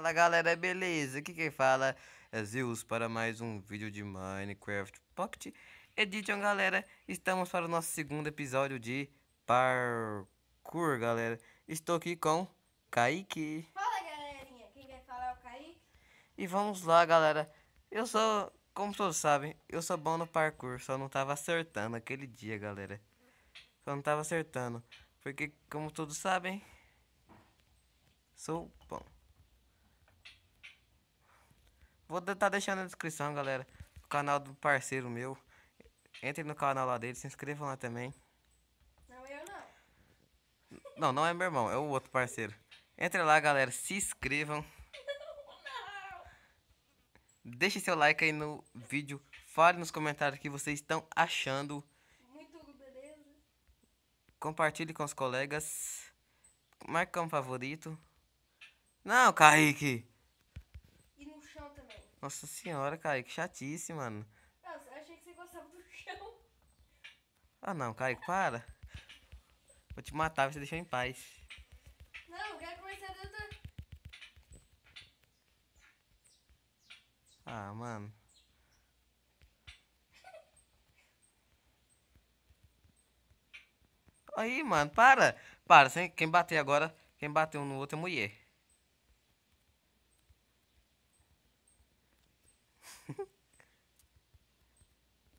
Fala galera, beleza? Aqui quem fala é Zeus para mais um vídeo de Minecraft Pocket Edition, galera. Estamos para o nosso segundo episódio de parkour, galera. Estou aqui com Kaique. Fala galerinha, quem vai falar é o Kaique. E vamos lá, galera. Como todos sabem, eu sou bom no parkour, só não tava acertando aquele dia, galera. Só não tava acertando, porque como todos sabem, sou bom. Vou estar deixando na descrição, galera, o canal do parceiro meu. Entre no canal lá dele, se inscrevam lá também. Não, eu não. Não, não é meu irmão, é o outro parceiro. Entre lá, galera, se inscrevam. Deixe seu like aí no vídeo. Fale nos comentários o que vocês estão achando. Muito beleza. Compartilhe com os colegas. Marque como favorito. Não, Kaique. E no chão também. Nossa senhora, Kaique, chatice, mano. Nossa, eu achei que você gostava do chão. Ah não, Kaique, para. Vou te matar, você deixou em paz. Não, eu quero começar dentro. Ah, mano. Aí, mano, para. Para, quem bater agora, quem bateu um no outro é mulher.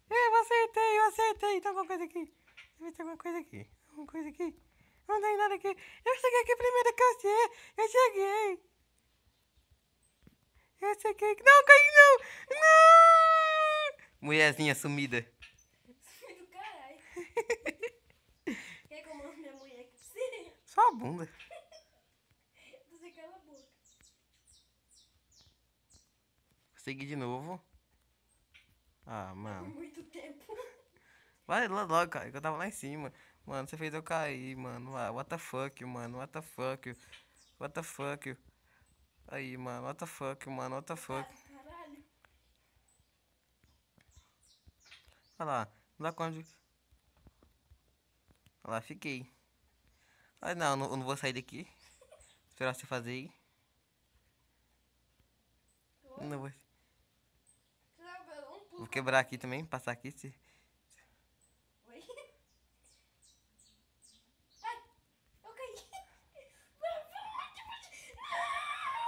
Eu acertei. Tem alguma coisa aqui. Deixa eu ver se tem alguma coisa aqui. Alguma coisa aqui. Não tem nada aqui. Eu cheguei aqui primeiro que você. Eu cheguei. Eu cheguei. Não, Kaique, não. Não. Mulherzinha sumida. Filho do caralho. Quer que eu mando minha mulher aqui pra você? Só a bunda. Você cala a boca. Vou seguir de novo. Ah, Por mano. muito tempo. Vai lá logo, cara, que eu tava lá em cima. Mano, você fez eu cair, mano. Ah, what the fuck, mano. What the fuck. What the fuck. Aí, mano. What the fuck, mano. What the fuck. Caralho. Olha lá. Não dá conta de... Olha lá, fiquei. Ah, não, eu não vou sair daqui. Esperar você fazer aí. Oi? Não vou. Você dá um pulo. Vou quebrar aqui também, passar aqui. Oi? Ai, eu caí.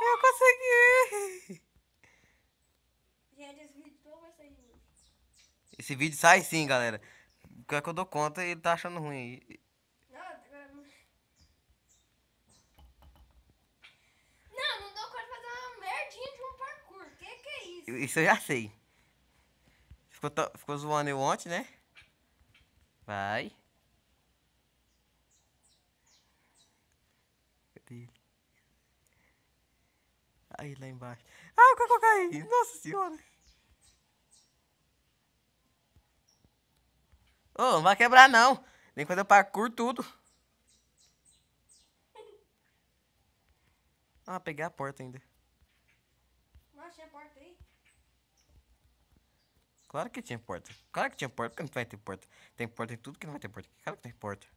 Eu consegui! Gente, esse vídeo não vai sair hoje. Esse vídeo sai sim, galera. Quer que eu dou conta e ele tá achando ruim aí. Não, agora não. Não dou conta de fazer uma merdinha de um parkour. Que é isso? Isso eu já sei. Ficou zoando eu ontem, né? Vai. Cadê ele? Aí, lá embaixo. Ah, o cocô caiu. Nossa senhora. Ô, não vai quebrar não. Tem que fazer o parkour tudo. Ah, peguei a porta ainda. Nossa, tinha porta aí? Claro que tinha porta. Claro que tinha porta, porque não vai ter porta. Tem porta em tudo que não vai ter porta. Claro que tem porta.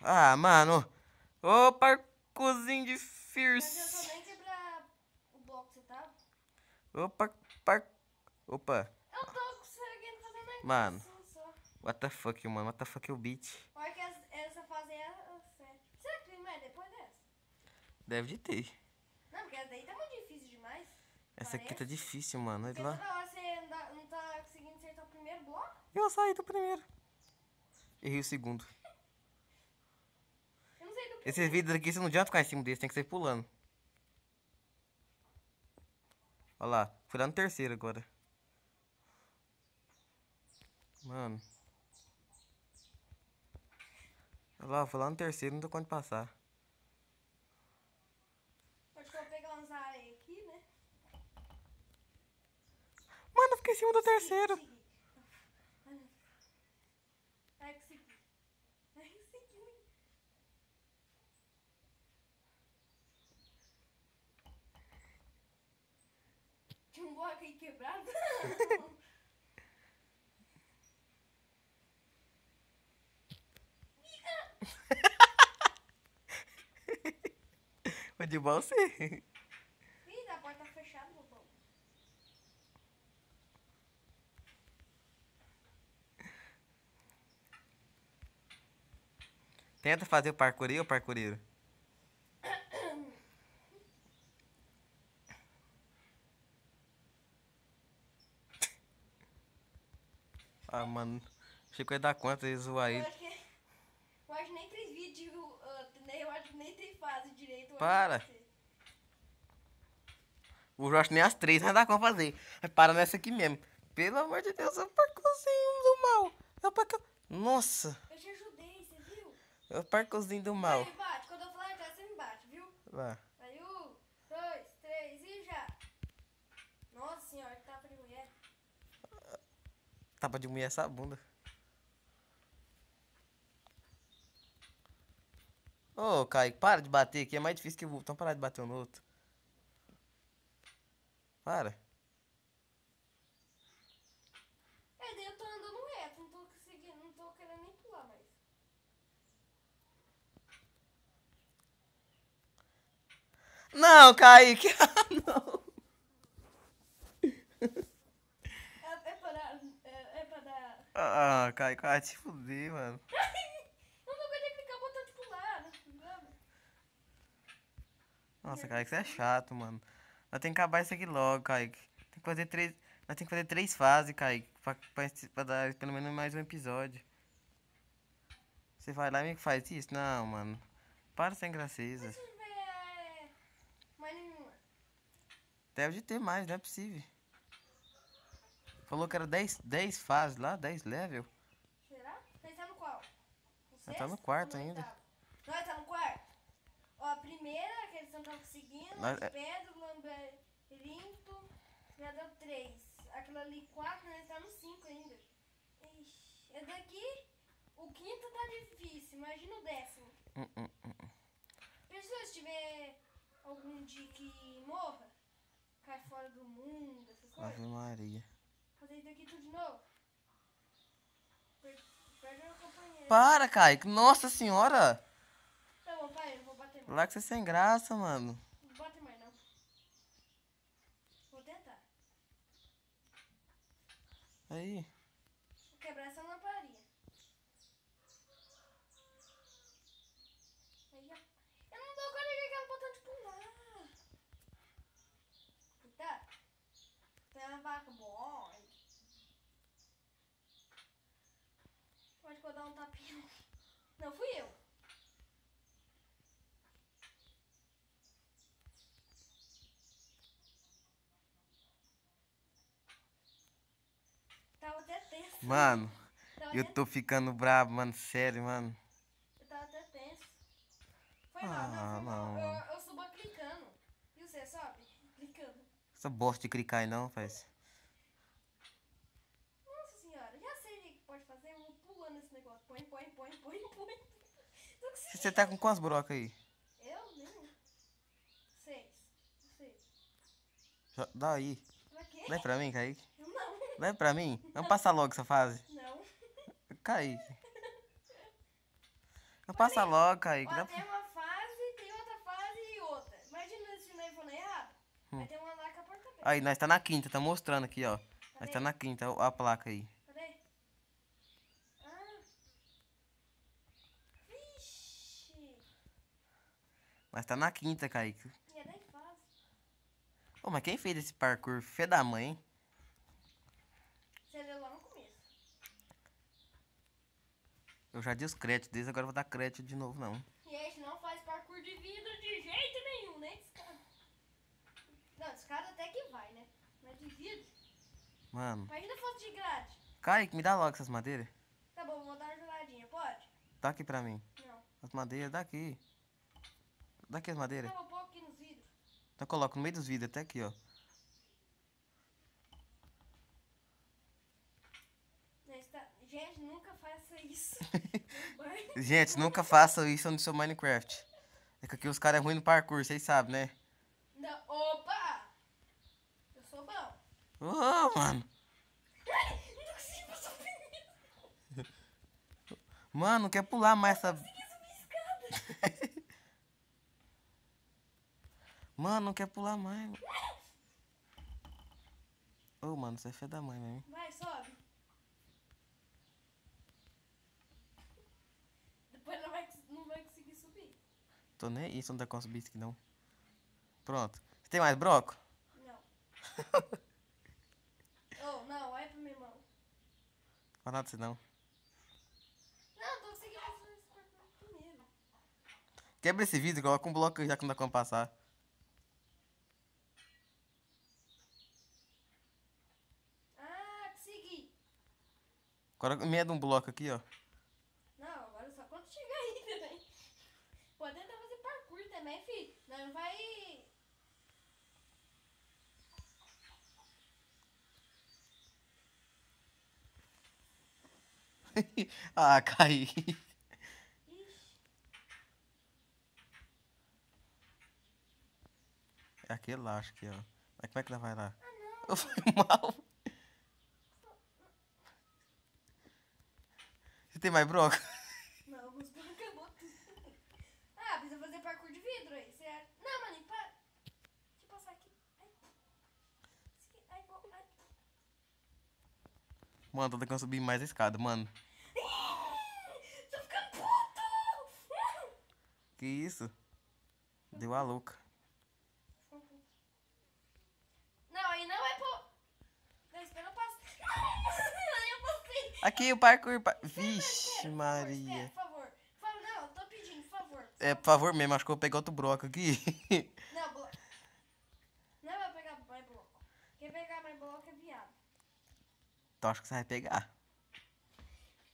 Ah, mano. Ô, parkourzinho de Mas eu fierce. tô nem quebrar o bloco que você tava. Opa, Opa. Eu tô conseguindo fazer mais Mano. só. What the fuck, mano. What the fuck é o beat? Olha que essa fase é a 7. Será que tem mais depois dessa? Deve de ter. Não, porque essa daí tá muito difícil demais. Essa aqui tá Parece. difícil, mano. Olha Porque lá. toda hora você não tá conseguindo acertar o primeiro bloco. Eu saí do primeiro. Errei o segundo. Eu não sei do que. Esses vídeos aqui, você não adianta ficar em cima desse, tem que sair pulando. Olha lá, fui lá no terceiro agora. Mano. Olha lá, fui lá no terceiro, não deu conta de passar. Acho que eu vou pegar umas areias aqui, né? Mano, eu fiquei em cima do terceiro. Segui. Ai, consegui. Ai, consegui. Tinha um bloco aí quebrado. Foi de você. Tenta fazer o parkour aí, ô parkoureiro. Ah, mano. Achei que eu ia dar conta de zoar Eu ele. acho que. Eu acho que nem tem vídeo, nem, eu acho que nem tem fase direito. Eu acho que Para. vai ser. O Josh nem as três vai dar conta fazer. Mas para nessa aqui mesmo. Pelo amor de Deus, é o parkourzinho do mal. É o parkour... Nossa. Eu te ajudei, você viu? É o parkourzinho do Vai, mal. me bate. Quando eu falar entrar, você me bate, viu? Vai. Aí, 2, 3 e já. Nossa senhora, que tapa de mulher. Tapa de mulher essa bunda. Ô, Kaique, para de bater aqui. É mais difícil que o... Então parar de bater um no outro. Para. É, daí eu tô andando reto, não tô conseguindo, não tô querendo nem pular mais. Não, Kaique. Não. É pra dar. É pra dar. Ah, Kaique, vai te fuder, mano. Eu não aguentei clicar o botão de pular, né? Nossa, Kaique, você é chato, mano. Nós temos que acabar isso aqui logo, Kaique. Tem que fazer três... Nós temos que fazer 3 fases, Kaique. Pra dar pelo menos mais um episódio. Você vai lá e me faz isso? Não, mano. Para sem graceza. Se tiver. Mais nenhuma. Deve de ter mais, não é possível. Falou que era 10 fases lá, 10 level. Será? Você tá no qual? No Mas tá no sexto quarto ou no ainda. oitavo? Nós tá no quarto? Ó, a primeira, que eles não estão conseguindo, Nós- de pedra, labirinto, já deu 3. Aquela ali 4, nós tá no 5 ainda. Ixi, esse daqui, o quinto tá difícil, imagina o 10º. Pessoal, se tiver algum dia que morra, cai fora do mundo, essas Ave coisas, Maria. fazer isso aqui tudo de novo. Perde o companheiro. Para, Kaique. Nossa senhora. Tá bom, pai, eu não vou bater mais. Lá que você é sem graça, mano. Não bate mais não. Vou tentar. Aí. Vou quebrar essa lamparina. Aí já. Eu não dou conta de aquele botão de pular. Cuidado. Tem uma vaca boa. Pode que eu dar um tapinha. Não, fui eu. Tava até tenso. Mano, Tava eu até- tô ficando brabo, mano. Sério, mano. Eu tava até tenso. Foi Ah, mal, não, foi mal. não. Eu subo clicando. E você sobe? Clicando. Essa bosta de clicar aí não, faz. Nossa senhora, já sei o que pode fazer. Eu vou pulando esse negócio. Põe. Não consegui. Você tá com quantas burocas aí? Eu? Nenhum. 6. 6. Dá aí. Pra quê? Dá aí pra mim, Kaique. Eu não. Dá aí pra mim. Vamos passar logo essa fase. Não. Kaique. Vamos passar logo, Kaique. Ó, Dá tem pra... uma fase, tem outra fase e outra. Imagina se nós for na errada. Aí tem uma lá com a porta aberta. Aí, nós tá na quinta, tá mostrando aqui, ó. Nós tá na quinta, ó, a placa aí. Cadê? Ah. Vixe. Nós tá na quinta, Kaique. E é 10 fases. Ô, mas quem fez esse parkour? Fé da mãe, hein? Você leu lá no começo. Eu já dei os créditos deles, agora eu vou dar crédito de novo, não. E a gente não faz parkour de vidro de jeito nenhum, nem de escada. Não, de escada até que vai, né? Mas de vidro. Mano. Imagina se fosse de grade. Kaique, me dá logo essas madeiras. Tá bom, vou dar uma jogadinha, pode? Dá aqui pra mim. Não. As madeiras, dá aqui. Dá aqui as madeiras. Tá, vou pôr aqui nos vidros. Então coloca no meio dos vidros, até aqui, ó. Gente, nunca faça isso. Gente, nunca façam isso no seu Minecraft. É que aqui os caras é ruim no parkour, vocês sabem, né? Não, opa! Eu sou bom. Ô, mano. Não consigo passar primeiro. Mano, não quer pular mais essa... Consegui subir escada. Mano, não quer pular mais. Ô, mano, você é fé da mãe mesmo. Vai, sobe. Depois não Tô nem aí, isso não dá com subir isso aqui não. Pronto. Você tem mais broco? Não. Oh, não, olha pra minha mão. Não nada disso não. Não, tô conseguindo fazer esse parkour primeiro. Quebra esse vidro e coloca um bloco já que não dá como passar. Ah, consegui. Agora emenda um bloco aqui, ó. Não, agora só quando chegar aí também. Pode tentar fazer parkour também, filho. Não vai... Ah, caí. Ixi. É aquele lá, acho que, ó. Mas como é que ela vai lá? Ah, não. Eu fui mal. Você tem mais broco? Não, os bagulho acabou tudo. Ah, precisa fazer parkour de vidro aí, certo? Não, maninho, para. Deixa eu passar aqui. Ai. Ai, ai. Mano, tô tentando subir mais a escada, mano. Tô ficando puto! Que isso? Deu a louca. Não, aí não é pô. Não, espera eu passar. Aí eu passei. Aqui o parkour. Vixe, Espera, Maria. por favor. Não, tô pedindo, por favor. É, por favor mesmo, acho que eu vou pegar outro bloco aqui. Não, não vai pegar mais bloco. Quem pegar mais bloco é viado. Então acho que você vai pegar.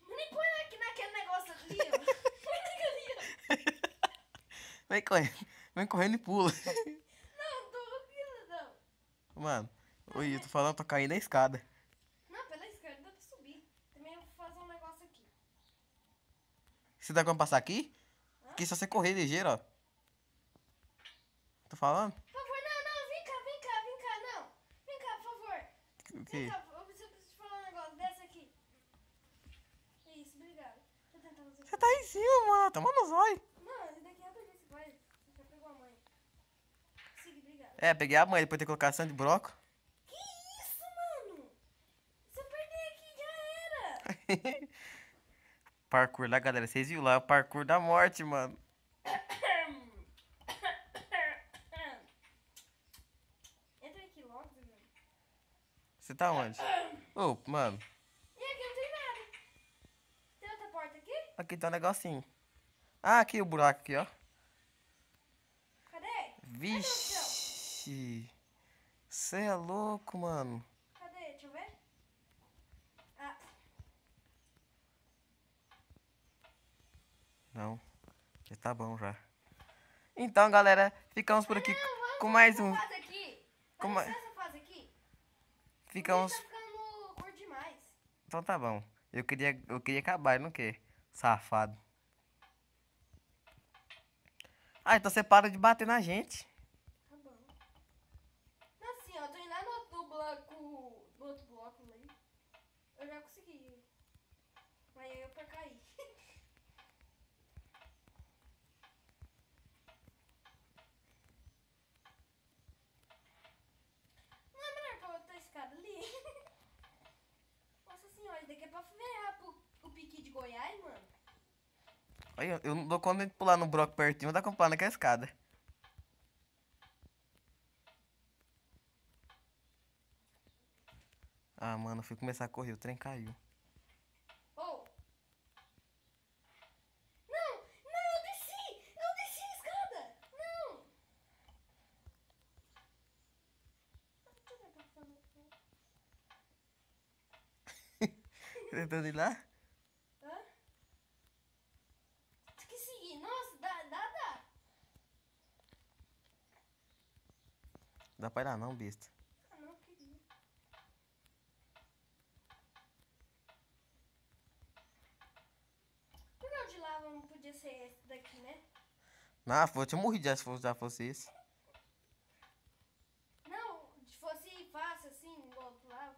Nem põe aqui naquele negócio ali, ó. Põe naquele ali, Vem correndo e pula. ó. Não, tô ouvindo, não. Mano, oi, eu tô falando, tô caindo na escada. Não, pela esquerda dá pra subir. Também eu vou fazer um negócio aqui. Você dá como passar aqui? Hã? Aqui é só você correr ligeiro, ó. Tô falando? Por favor, não, vem cá, não. Vem cá, por favor. O Vem quê? cá, eu preciso te falar um negócio. Desce aqui. Isso, obrigado. Deixa eu tentar fazer Você tá aí em cima, mano. Toma no zóio. Não, esse daqui é pra esse vai. Você já pegou a mãe. Consegui, obrigado. É, peguei a mãe depois de ter colocado sangue de broco. Que isso, mano? Se eu perder aqui, já era. Parkour lá, galera. Vocês viram lá, é o parkour da morte, mano. Entra aqui logo, Zé. Você tá onde? Ô, mano. E aqui não tem nada. Tem outra porta aqui? Aqui tá um negocinho. Ah, aqui o buraco aqui, ó. Cadê? Vixe. Você é louco, mano. Cadê? Deixa eu ver. Ah, Não. Já tá bom já. Então, galera, ficamos por aqui com mais um. Faz aqui. Com Dá ma- licença, faz aqui. Ficamos. Tá ficando curto demais. Então tá bom. Eu queria acabar, eu não quer. Safado. Ah, então você para de bater na gente. Tá bom. Assim, ó, tô indo lá no outro bloco. No outro bloco ali. Eu já consegui. Mas aí eu pra cair. Não é melhor que a outra escada ali? Nossa senhora, isso daqui é pra ferrar o pique de Goiás, mano. Olha, eu não dou conta de pular no bloco pertinho, dá pra pular naquela escada. Ah, mano, eu fui começar a correr, o trem caiu. Oh! Não! Não, eu desci! Eu desci a escada! Não! Tentando ir lá? Hã? Tem que seguir. Nossa, dá. Dá pra ir lá não, besta. Ah, não queria. Por que o de lava não podia ser esse daqui, né? Ah, eu tinha morrido já fosse esse. Não, se fosse fácil assim, igual do lava.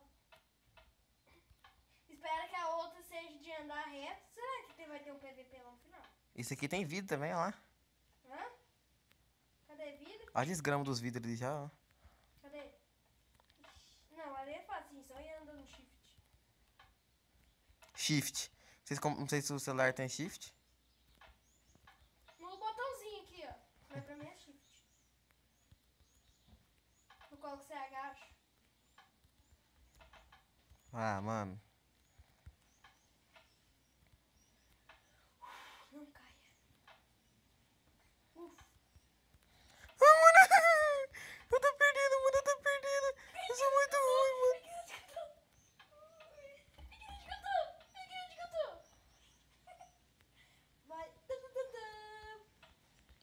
Espera que a outra seja de andar reto. Será que vai ter um PVP lá no final? Isso aqui tem vidro também, ó lá. Hã? Cadê vidro? Olha os gramas dos vidros ali já, ó. Cadê? Não, ali é fácil, só ir andando no shift. Shift. Não sei se o celular tem shift. No botãozinho aqui, ó. qual que você agacha. Ah, mano. Não caia. Ufa. Ah, mano. Eu tô perdido, mano. Eu tô perdido. Eu sou muito ruim, mano. Vai.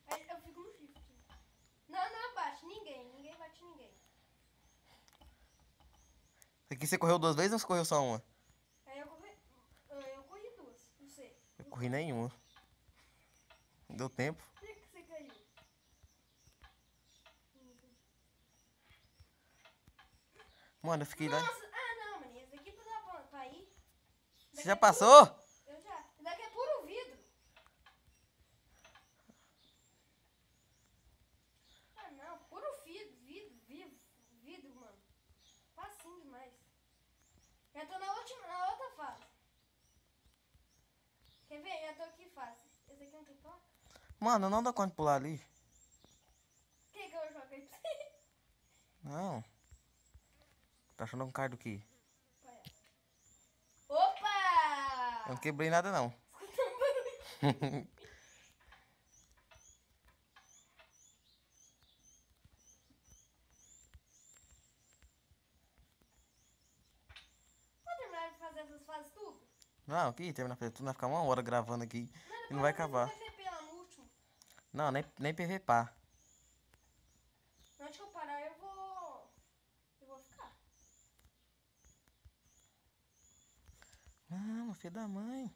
Aí eu fico no shift. Não, não abaixa. Ninguém bate ninguém. Aqui você correu 2 vezes ou você correu só uma? Aí eu corri duas. Não sei. Eu corri nenhuma. Não deu tempo. Por que você caiu? Mano, eu fiquei lá. Nossa! Ah, não, maninha. Esse daqui dá pra ir. Você já passou? Eu já. Esse daqui é puro vidro. Ah, não. Puro vidro, mano. Facinho demais. Já tô na outra fase. Quer ver? Já tô aqui fácil. Esse aqui não tem toque? Mano, não dá conta de pular ali. Quem que eu joguei pra você? Não. Tá achando um card do quê? Opa! Eu não quebrei nada, não. Escuta um barulho. Vou terminar de fazer essas fases tudo? Não, aqui, terminar tudo, vai ficar 1 hora gravando aqui e não vai acabar. Vai PVP lá no último. Não, nem PVP. Antes que eu parar, eu vou ficar. Não, filho da mãe.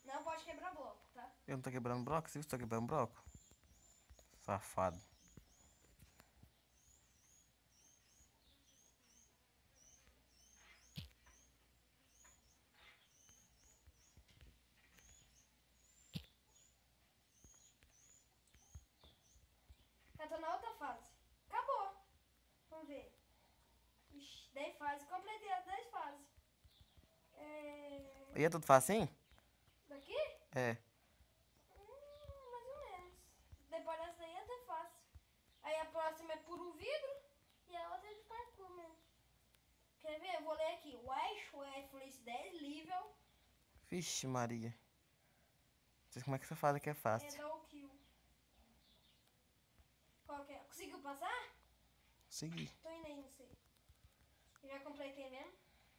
Não pode quebrar bloco, tá? Eu não tô quebrando bloco? Você tá quebrando bloco? Safado. Já tô na outra fase. Acabou. Vamos ver. Ixi, 10 fases. Completei as 10 fases. E é tudo facinho? Daqui? É. Mais ou menos. Depois dessa daí é até fácil. Aí a próxima é puro vidro e a outra é de parkour mesmo. Quer ver? Eu vou ler aqui. White Fleece 10 nível. Vixe Maria. Não sei como é que você faz aqui, é É fácil. low kill. Qual que é? Conseguiu passar? Segui. Tô indo aí, não sei. Eu já completei mesmo.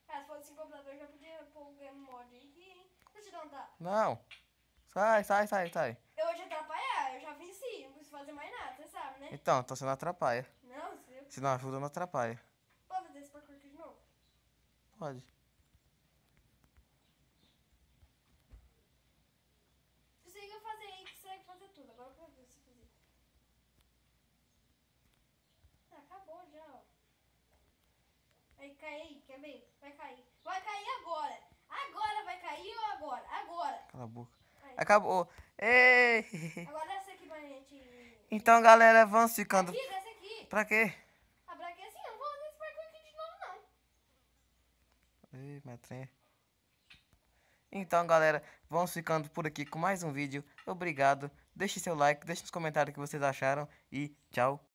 Ah, se fosse em computador, eu já podia pôr o game mod aqui, hein? Deixa eu te dar um tapa. Não. Sai. Eu vou te atrapalhar, eu já venci. Não preciso fazer mais nada, você sabe, né? Então você não atrapalha. Não, você... Se não ajuda, não atrapalha. Posso fazer esse parkour aqui de novo? Pode. Consiga fazer aí, que você consegue fazer tudo. Agora eu quero ver você fazer. Ah, acabou já, ó. Aí, cai aí, quer ver? Vai cair. Vai cair agora. Agora vai cair ou agora? Agora. Cala a boca. Aí. Acabou. Ei! Agora desce aqui pra gente... Então, galera, vamos ficando... Aqui, desce aqui. Pra quê? Ah, pra quê assim? Eu não vou fazer esse parkour aqui de novo, não. Ei, metrinha. Então, galera, vamos ficando por aqui com mais um vídeo. Obrigado. Deixe seu like, deixe nos comentários o que vocês acharam. E tchau.